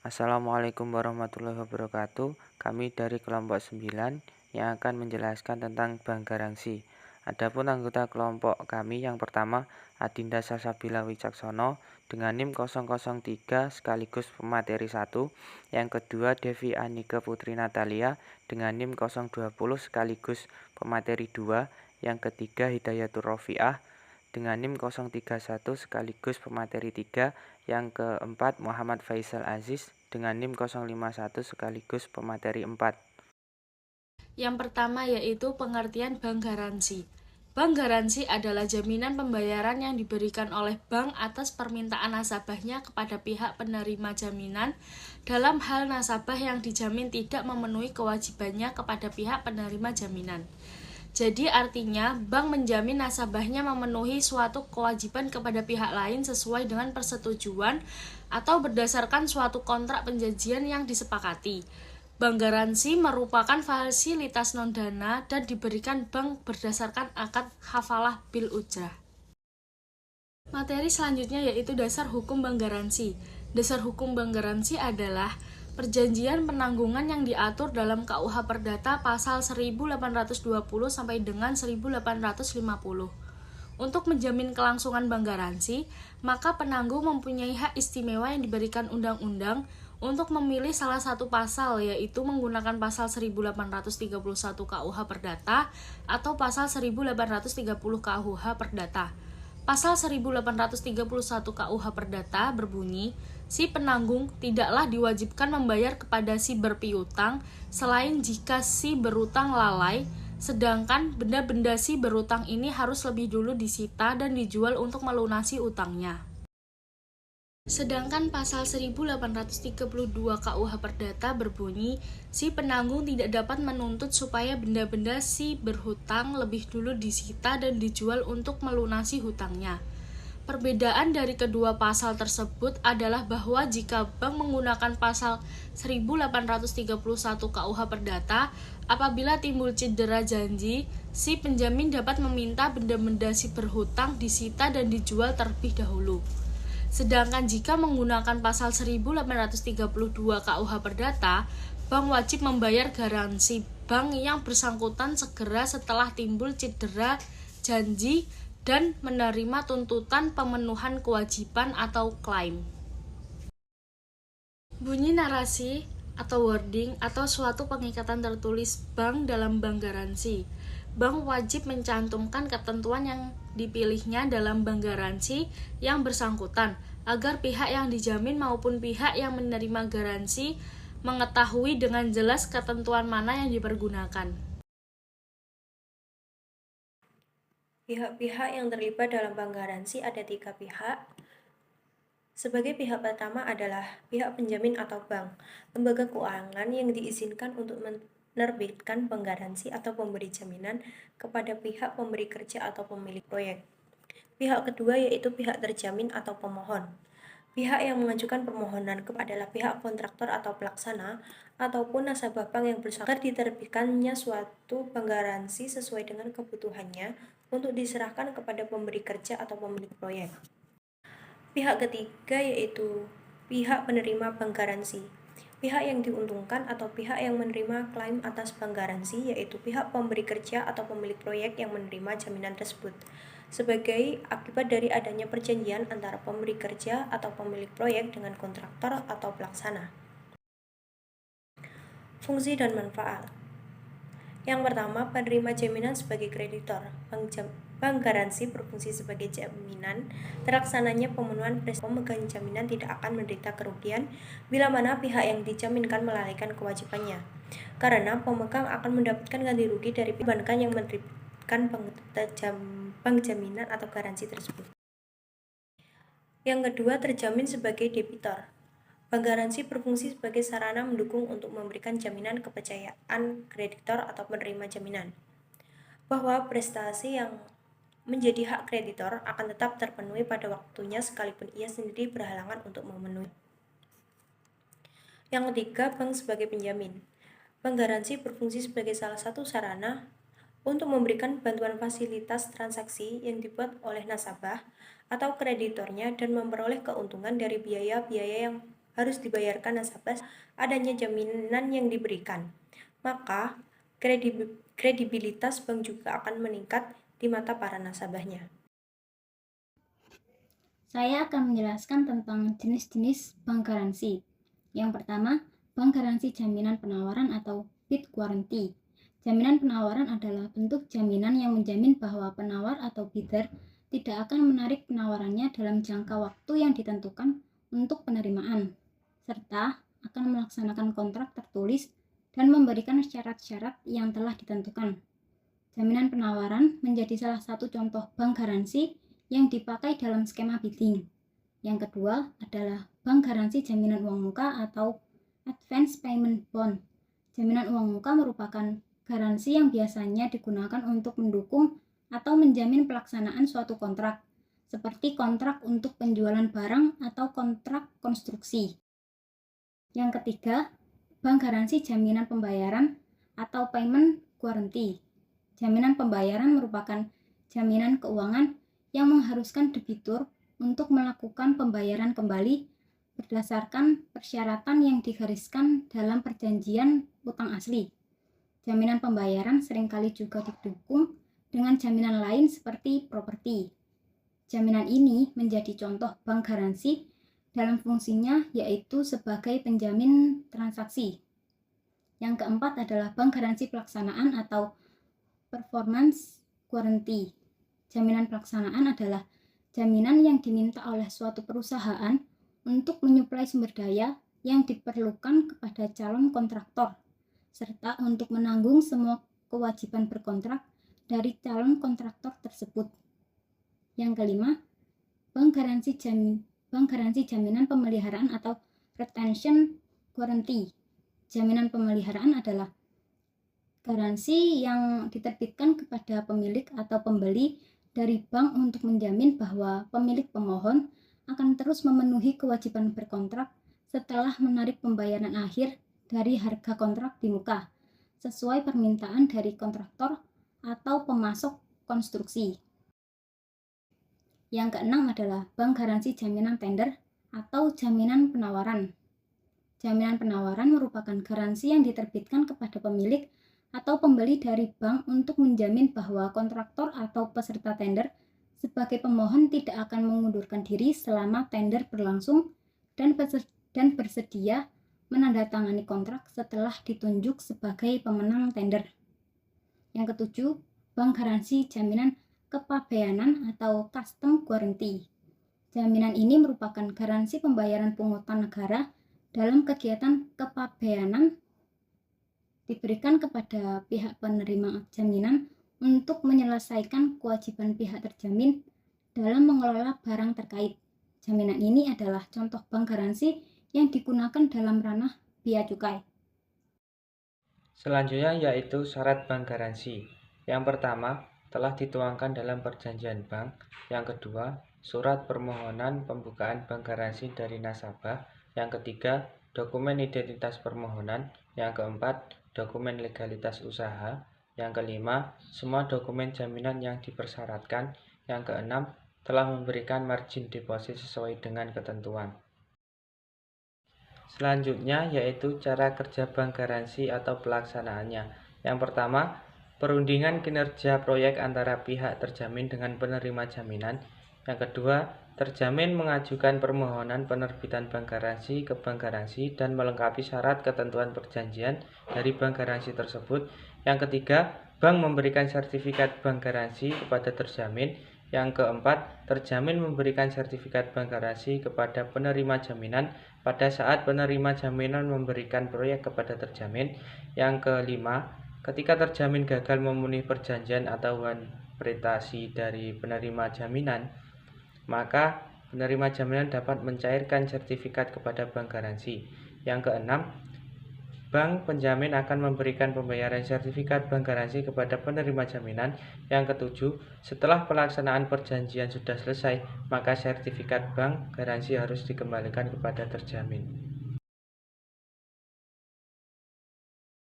Assalamualaikum warahmatullahi wabarakatuh. Kami dari kelompok 9 yang akan menjelaskan tentang bank garansi. Adapun anggota kelompok kami yang pertama Adinda Salsabila Wicaksono dengan NIM 003 sekaligus pemateri 1. Yang kedua Devi Anika Putri Natalia dengan NIM 020 sekaligus pemateri 2. Yang ketiga Hidayatur Rofiah dengan NIM 031 sekaligus pemateri 3. Yang keempat Muhammad Faisal Aziz dengan NIM 051 sekaligus pemateri 4. Yang pertama yaitu pengertian bank garansi. Bank garansi adalah jaminan pembayaran yang diberikan oleh bank atas permintaan nasabahnya kepada pihak penerima jaminan dalam hal nasabah yang dijamin tidak memenuhi kewajibannya kepada pihak penerima jaminan. Jadi artinya bank menjamin nasabahnya memenuhi suatu kewajiban kepada pihak lain sesuai dengan persetujuan atau berdasarkan suatu kontrak penjanjian yang disepakati. Bank garansi merupakan fasilitas non-dana dan diberikan bank berdasarkan akad hafalah bil ujrah. Materi selanjutnya yaitu dasar hukum bank garansi. Dasar hukum bank garansi adalah perjanjian penanggungan yang diatur dalam KUH Perdata pasal 1820 sampai dengan 1850. Untuk menjamin kelangsungan bank garansi, maka penanggung mempunyai hak istimewa yang diberikan undang-undang untuk memilih salah satu pasal, yaitu menggunakan pasal 1831 KUH Perdata atau pasal 1830 KUH Perdata. Pasal 1831 KUH Perdata berbunyi, si penanggung tidaklah diwajibkan membayar kepada si berpiutang selain jika si berutang lalai, sedangkan benda-benda si berutang ini harus lebih dulu disita dan dijual untuk melunasi utangnya. Sedangkan pasal 1832 KUH Perdata berbunyi, si penanggung tidak dapat menuntut supaya benda-benda si berhutang lebih dulu disita dan dijual untuk melunasi hutangnya. Perbedaan dari kedua pasal tersebut adalah bahwa jika bank menggunakan pasal 1831 KUH Perdata, apabila timbul cedera janji, si penjamin dapat meminta benda-benda si berhutang disita dan dijual terlebih dahulu. Sedangkan jika menggunakan pasal 1832 KUH Perdata, bank wajib membayar garansi bank yang bersangkutan segera setelah timbul cedera janji dan menerima tuntutan pemenuhan kewajiban atau klaim. Bunyi narasi atau wording atau suatu pengikatan tertulis bank dalam bank garansi. Bank wajib mencantumkan ketentuan yang dipilihnya dalam bank garansi yang bersangkutan agar pihak yang dijamin maupun pihak yang menerima garansi mengetahui dengan jelas ketentuan mana yang dipergunakan. Pihak-pihak yang terlibat dalam bank garansi ada 3 pihak. Sebagai pihak pertama adalah pihak penjamin atau bank, lembaga keuangan yang diizinkan untuk menerbitkan bank garansi atau pemberi jaminan kepada pihak pemberi kerja atau pemilik proyek. Pihak kedua yaitu pihak terjamin atau pemohon. Pihak yang mengajukan permohonan adalah pihak kontraktor atau pelaksana ataupun nasabah bank yang bersangkutan diterbitkannya suatu bank garansi sesuai dengan kebutuhannya untuk diserahkan kepada pemberi kerja atau pemilik proyek. Pihak ketiga yaitu pihak penerima bank garansi. Pihak yang diuntungkan atau pihak yang menerima klaim atas bank garansi yaitu pihak pemberi kerja atau pemilik proyek yang menerima jaminan tersebut sebagai akibat dari adanya perjanjian antara pemberi kerja atau pemilik proyek dengan kontraktor atau pelaksana. Fungsi dan manfaat. Yang pertama, penerima jaminan sebagai kreditor. Bank garansi berfungsi sebagai jaminan terlaksananya pemenuhan prestasi. Pemegang jaminan tidak akan menderita kerugian bila mana pihak yang dijaminkan melalaikan kewajibannya, karena pemegang akan mendapatkan ganti rugi dari perbankan yang menerbitkan bank jaminan atau garansi tersebut. Yang kedua, terjamin sebagai debitor. Bank garansi berfungsi sebagai sarana mendukung untuk memberikan jaminan kepercayaan kreditor atau penerima jaminan bahwa prestasi yang menjadi hak kreditor akan tetap terpenuhi pada waktunya sekalipun ia sendiri berhalangan untuk memenuhi. Yang ketiga, bank sebagai penjamin. Bank garansi berfungsi sebagai salah satu sarana untuk memberikan bantuan fasilitas transaksi yang dibuat oleh nasabah atau kreditornya dan memperoleh keuntungan dari biaya-biaya yang harus dibayarkan nasabah adanya jaminan yang diberikan. Maka, kredibilitas bank juga akan meningkat di mata para nasabahnya. Saya akan menjelaskan tentang jenis-jenis bank garansi. Yang pertama, bank garansi jaminan penawaran atau bid guarantee. Jaminan penawaran adalah bentuk jaminan yang menjamin bahwa penawar atau bidder tidak akan menarik penawarannya dalam jangka waktu yang ditentukan untuk penerimaan, serta akan melaksanakan kontrak tertulis dan memberikan syarat-syarat yang telah ditentukan. Jaminan penawaran menjadi salah satu contoh bank garansi yang dipakai dalam skema bidding. Yang kedua adalah bank garansi jaminan uang muka atau advance payment bond. Jaminan uang muka merupakan garansi yang biasanya digunakan untuk mendukung atau menjamin pelaksanaan suatu kontrak, seperti kontrak untuk penjualan barang atau kontrak konstruksi. Yang ketiga, bank garansi jaminan pembayaran atau payment guarantee. Jaminan pembayaran merupakan jaminan keuangan yang mengharuskan debitur untuk melakukan pembayaran kembali berdasarkan persyaratan yang digariskan dalam perjanjian utang asli. Jaminan pembayaran seringkali juga didukung dengan jaminan lain seperti properti. Jaminan ini menjadi contoh bank garansi dalam fungsinya yaitu sebagai penjamin transaksi. Yang keempat adalah bank garansi pelaksanaan atau performance guarantee. Jaminan pelaksanaan adalah jaminan yang diminta oleh suatu perusahaan untuk menyuplai sumber daya yang diperlukan kepada calon kontraktor, serta untuk menanggung semua kewajiban berkontrak dari calon kontraktor tersebut. Yang kelima, bank garansi jaminan pemeliharaan atau retention guarantee. Jaminan pemeliharaan adalah garansi yang diterbitkan kepada pemilik atau pembeli dari bank untuk menjamin bahwa pemilik pemohon akan terus memenuhi kewajiban berkontrak setelah menarik pembayaran akhir dari harga kontrak di muka, sesuai permintaan dari kontraktor atau pemasok konstruksi. Yang keenam adalah bank garansi jaminan tender atau jaminan penawaran. Jaminan penawaran merupakan garansi yang diterbitkan kepada pemilik atau pembeli dari bank untuk menjamin bahwa kontraktor atau peserta tender sebagai pemohon tidak akan mengundurkan diri selama tender berlangsung dan bersedia menandatangani kontrak setelah ditunjuk sebagai pemenang tender. Yang ketujuh, bank garansi jaminan kepabeanan atau custom guarantee. Jaminan ini merupakan garansi pembayaran pungutan negara dalam kegiatan kepabeanan diberikan kepada pihak penerima jaminan untuk menyelesaikan kewajiban pihak terjamin dalam mengelola barang terkait. Jaminan ini adalah contoh bank garansi yang digunakan dalam ranah bea cukai. Selanjutnya yaitu syarat bank garansi. Yang pertama, telah dituangkan dalam perjanjian bank. Yang kedua, surat permohonan pembukaan bank garansi dari nasabah. Yang ketiga, dokumen identitas permohonan. Yang keempat, dokumen legalitas usaha. Yang kelima, semua dokumen jaminan yang dipersyaratkan. Yang keenam, telah memberikan margin deposit sesuai dengan ketentuan. Selanjutnya yaitu cara kerja bank garansi atau pelaksanaannya. Yang pertama, perundingan kinerja proyek antara pihak terjamin dengan penerima jaminan. Yang kedua, terjamin mengajukan permohonan penerbitan bank garansi ke bank garansi dan melengkapi syarat ketentuan perjanjian dari bank garansi tersebut. Yang ketiga, bank memberikan sertifikat bank garansi kepada terjamin. Yang keempat, terjamin memberikan sertifikat bank garansi kepada penerima jaminan pada saat penerima jaminan memberikan proyek kepada terjamin. Yang kelima, ketika terjamin gagal memenuhi perjanjian atau prestasi dari penerima jaminan, maka penerima jaminan dapat mencairkan sertifikat kepada bank garansi. Yang keenam, bank penjamin akan memberikan pembayaran sertifikat bank garansi kepada penerima jaminan. Yang ketujuh, setelah pelaksanaan perjanjian sudah selesai, maka sertifikat bank garansi harus dikembalikan kepada terjamin.